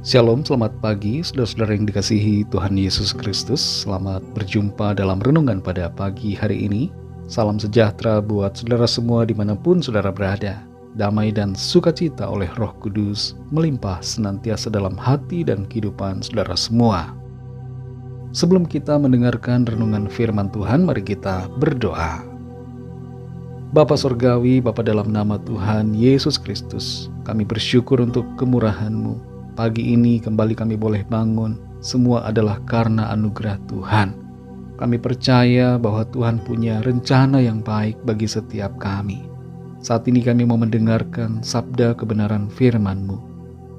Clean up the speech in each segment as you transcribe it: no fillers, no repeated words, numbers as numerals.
Shalom, selamat pagi saudara-saudara yang dikasihi Tuhan Yesus Kristus. Selamat berjumpa dalam renungan pada pagi hari ini. Salam sejahtera buat saudara semua dimanapun saudara berada. Damai dan sukacita oleh Roh Kudus melimpah senantiasa dalam hati dan kehidupan saudara semua. Sebelum kita mendengarkan renungan firman Tuhan, mari kita berdoa. Bapa Sorgawi, Bapa dalam nama Tuhan Yesus Kristus, kami bersyukur untuk kemurahan-Mu. Pagi ini kembali kami boleh bangun, semua adalah karena anugerah Tuhan. Kami percaya bahwa Tuhan punya rencana yang baik bagi setiap kami. Saat ini kami mau mendengarkan sabda kebenaran firman-Mu.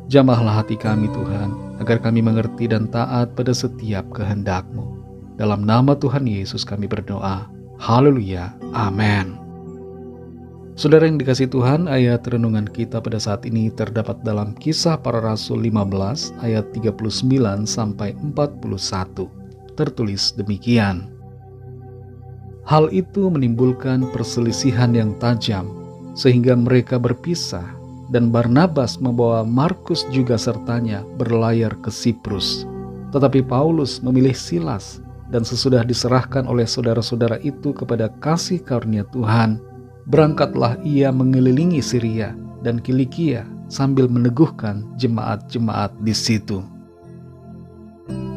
Jamahlah hati kami Tuhan, agar kami mengerti dan taat pada setiap kehendak-Mu. Dalam nama Tuhan Yesus kami berdoa. Haleluya. Amin. Saudara yang dikasihi Tuhan, ayat renungan kita pada saat ini terdapat dalam Kisah Para Rasul 15 ayat 39 sampai 41. Tertulis demikian. Hal itu menimbulkan perselisihan yang tajam, sehingga mereka berpisah, dan Barnabas membawa Markus juga sertanya berlayar ke Siprus. Tetapi Paulus memilih Silas, dan sesudah diserahkan oleh saudara-saudara itu kepada kasih karunia Tuhan, berangkatlah ia mengelilingi Syria dan Kilikia sambil meneguhkan jemaat-jemaat di situ.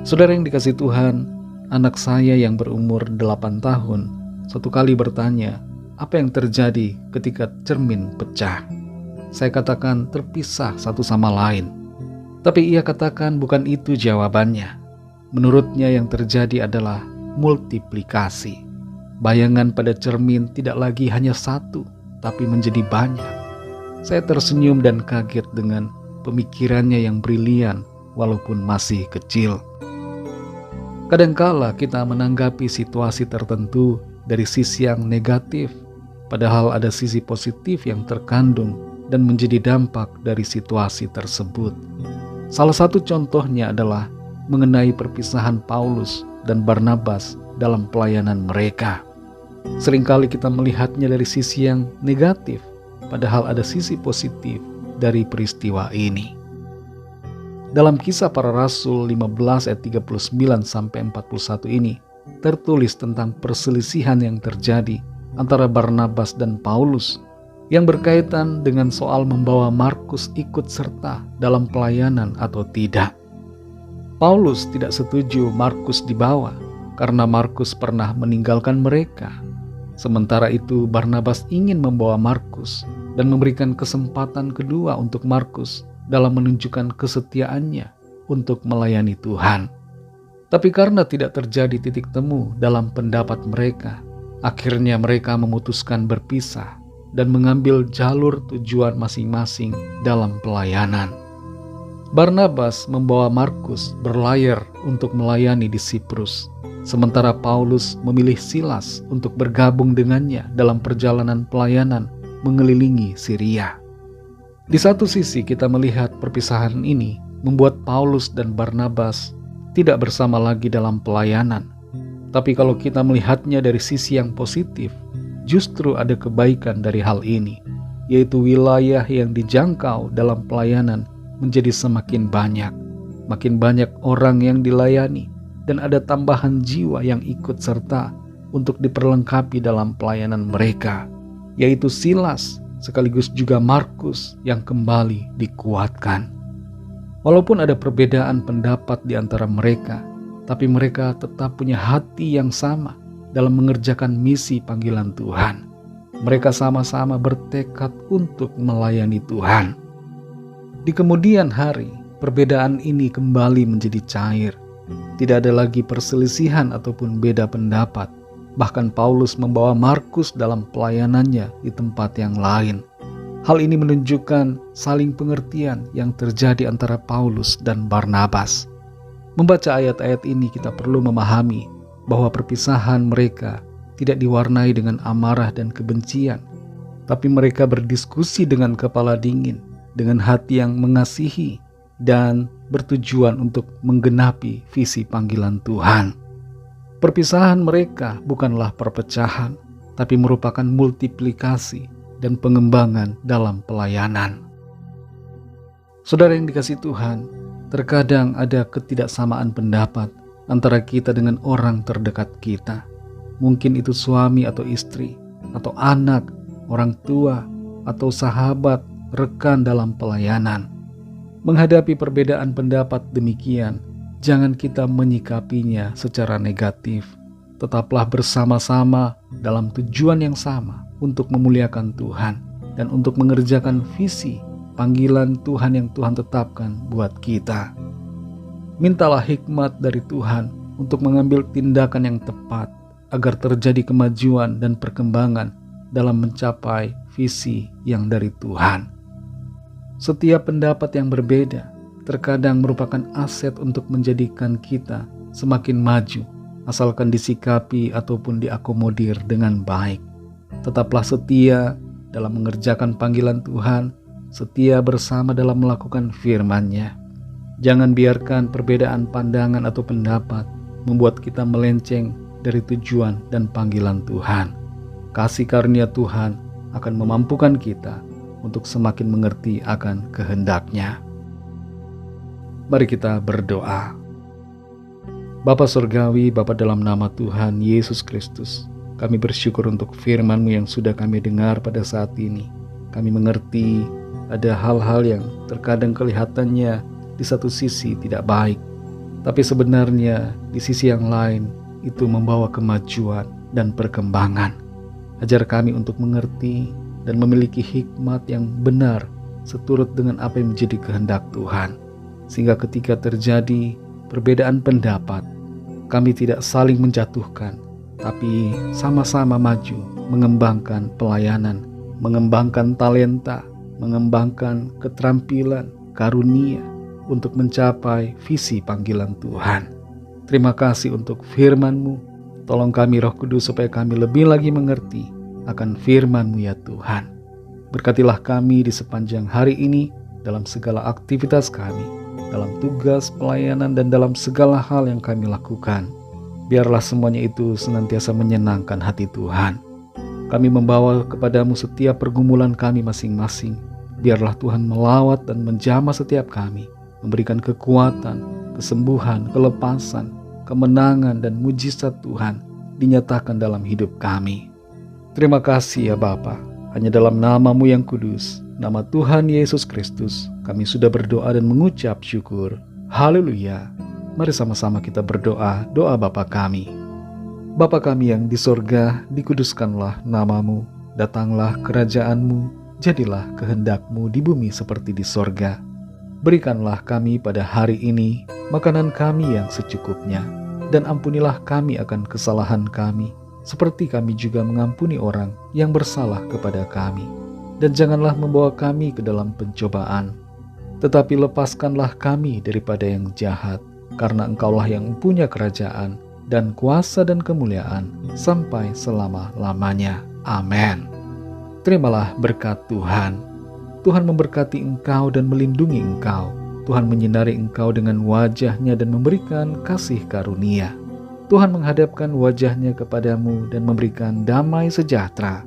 Saudara yang dikasihi Tuhan, anak saya yang berumur 8 tahun satu kali bertanya, apa yang terjadi ketika cermin pecah? Saya katakan terpisah satu sama lain. Tapi ia katakan bukan itu jawabannya. Menurutnya yang terjadi adalah multiplikasi. Bayangan pada cermin tidak lagi hanya satu, tapi menjadi banyak. Saya tersenyum dan kaget dengan pemikirannya yang brilian, walaupun masih kecil. Kadangkala kita menanggapi situasi tertentu dari sisi yang negatif, padahal ada sisi positif yang terkandung dan menjadi dampak dari situasi tersebut. Salah satu contohnya adalah mengenai perpisahan Paulus dan Barnabas dalam pelayanan mereka. Seringkali kita melihatnya dari sisi yang negatif, padahal ada sisi positif dari peristiwa ini. Dalam Kisah Para Rasul 15 ayat 39 sampai 41 ini tertulis tentang perselisihan yang terjadi antara Barnabas dan Paulus yang berkaitan dengan soal membawa Markus ikut serta dalam pelayanan atau tidak. Paulus tidak setuju Markus dibawa karena Markus pernah meninggalkan mereka. Sementara itu Barnabas ingin membawa Markus dan memberikan kesempatan kedua untuk Markus dalam menunjukkan kesetiaannya untuk melayani Tuhan. Tapi karena tidak terjadi titik temu dalam pendapat mereka, akhirnya mereka memutuskan berpisah dan mengambil jalur tujuan masing-masing dalam pelayanan. Barnabas membawa Markus berlayar untuk melayani di Siprus, sementara Paulus memilih Silas untuk bergabung dengannya dalam perjalanan pelayanan mengelilingi Syria. Di satu sisi kita melihat perpisahan ini membuat Paulus dan Barnabas tidak bersama lagi dalam pelayanan. Tapi kalau kita melihatnya dari sisi yang positif, justru ada kebaikan dari hal ini, yaitu wilayah yang dijangkau dalam pelayanan menjadi semakin banyak. Makin banyak orang yang dilayani, dan ada tambahan jiwa yang ikut serta untuk diperlengkapi dalam pelayanan mereka, yaitu Silas sekaligus juga Markus yang kembali dikuatkan. Walaupun ada perbedaan pendapat di antara mereka, tapi mereka tetap punya hati yang sama dalam mengerjakan misi panggilan Tuhan. Mereka sama-sama bertekad untuk melayani Tuhan. Di kemudian hari, perbedaan ini kembali menjadi cair. Tidak ada lagi perselisihan ataupun beda pendapat. Bahkan Paulus membawa Markus dalam pelayanannya di tempat yang lain. Hal ini menunjukkan saling pengertian yang terjadi antara Paulus dan Barnabas. Membaca ayat-ayat ini kita perlu memahami bahwa perpisahan mereka tidak diwarnai dengan amarah dan kebencian, tapi mereka berdiskusi dengan kepala dingin, dengan hati yang mengasihi, dan bertujuan untuk menggenapi visi panggilan Tuhan. Perpisahan mereka bukanlah perpecahan, tapi merupakan multiplikasi dan pengembangan dalam pelayanan. Saudara yang dikasihi Tuhan, Terkadang ada ketidaksamaan pendapat antara kita dengan orang terdekat kita. Mungkin itu suami atau istri, atau anak, orang tua, atau sahabat, rekan dalam pelayanan. Menghadapi perbedaan pendapat demikian, jangan kita menyikapinya secara negatif. Tetaplah bersama-sama dalam tujuan yang sama untuk memuliakan Tuhan dan untuk mengerjakan visi panggilan Tuhan yang Tuhan tetapkan buat kita. Mintalah hikmat dari Tuhan untuk mengambil tindakan yang tepat agar terjadi kemajuan dan perkembangan dalam mencapai visi yang dari Tuhan. Setiap pendapat yang berbeda terkadang merupakan aset untuk menjadikan kita semakin maju, asalkan disikapi ataupun diakomodir dengan baik. Tetaplah setia dalam mengerjakan panggilan Tuhan, setia bersama dalam melakukan firman-Nya. Jangan biarkan perbedaan pandangan atau pendapat membuat kita melenceng dari tujuan dan panggilan Tuhan. Kasih karunia Tuhan akan memampukan kita untuk semakin mengerti akan kehendak-Nya. Mari kita berdoa. Bapa Surgawi, Bapa dalam nama Tuhan Yesus Kristus, kami bersyukur untuk firman-Mu yang sudah kami dengar pada saat ini. Kami mengerti ada hal-hal yang terkadang kelihatannya di satu sisi tidak baik, tapi sebenarnya di sisi yang lain itu membawa kemajuan dan perkembangan. Ajar kami untuk mengerti dan memiliki hikmat yang benar seturut dengan apa yang menjadi kehendak Tuhan, sehingga ketika terjadi perbedaan pendapat, kami tidak saling menjatuhkan, tapi sama-sama maju mengembangkan pelayanan, mengembangkan talenta, mengembangkan keterampilan, karunia untuk mencapai visi panggilan Tuhan. Terima kasih untuk firman-Mu. Tolong kami Roh Kudus supaya kami lebih lagi mengerti akan firman-Mu ya Tuhan. Berkatilah kami di sepanjang hari ini dalam segala aktivitas kami, dalam tugas pelayanan dan dalam segala hal yang kami lakukan. Biarlah semuanya itu senantiasa menyenangkan hati Tuhan. Kami membawa kepadamu setiap pergumulan kami masing-masing. Biarlah Tuhan melawat dan menjamah setiap kami, memberikan kekuatan, kesembuhan, kelepasan, kemenangan, dan mujizat Tuhan dinyatakan dalam hidup kami. Terima kasih ya Bapa, hanya dalam nama-Mu yang kudus, nama Tuhan Yesus Kristus, kami sudah berdoa dan mengucap syukur. Haleluya. Mari sama-sama kita berdoa, doa Bapa kami. Bapa kami yang di sorga, dikuduskanlah nama-Mu, datanglah kerajaan-Mu, jadilah kehendak-Mu di bumi seperti di sorga. Berikanlah kami pada hari ini makanan kami yang secukupnya, dan ampunilah kami akan kesalahan kami, seperti kami juga mengampuni orang yang bersalah kepada kami. Dan janganlah membawa kami ke dalam pencobaan, tetapi lepaskanlah kami daripada yang jahat, karena Engkaulah yang punya kerajaan, dan kuasa dan kemuliaan, sampai selama-lamanya. Amin. Terimalah berkat Tuhan. Tuhan memberkati engkau dan melindungi engkau. Tuhan menyinari engkau dengan wajah-Nya dan memberikan kasih karunia. Tuhan menghadapkan wajah-Nya kepadamu dan memberikan damai sejahtera.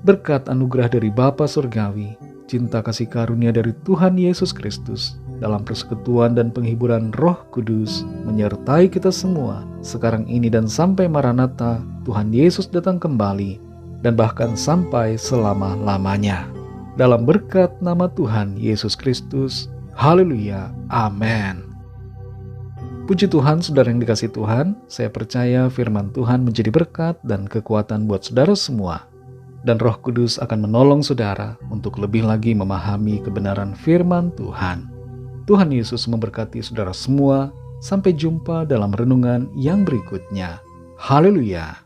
Berkat anugerah dari Bapa Surgawi, cinta kasih karunia dari Tuhan Yesus Kristus, dalam persekutuan dan penghiburan Roh Kudus, menyertai kita semua, sekarang ini dan sampai Maranatha, Tuhan Yesus datang kembali, dan bahkan sampai selama-lamanya. Dalam berkat nama Tuhan Yesus Kristus. Haleluya. Amin. Puji Tuhan, saudara yang dikasihi Tuhan, saya percaya firman Tuhan menjadi berkat dan kekuatan buat saudara semua. Dan Roh Kudus akan menolong saudara untuk lebih lagi memahami kebenaran firman Tuhan. Tuhan Yesus memberkati saudara semua. Sampai jumpa dalam renungan yang berikutnya. Haleluya.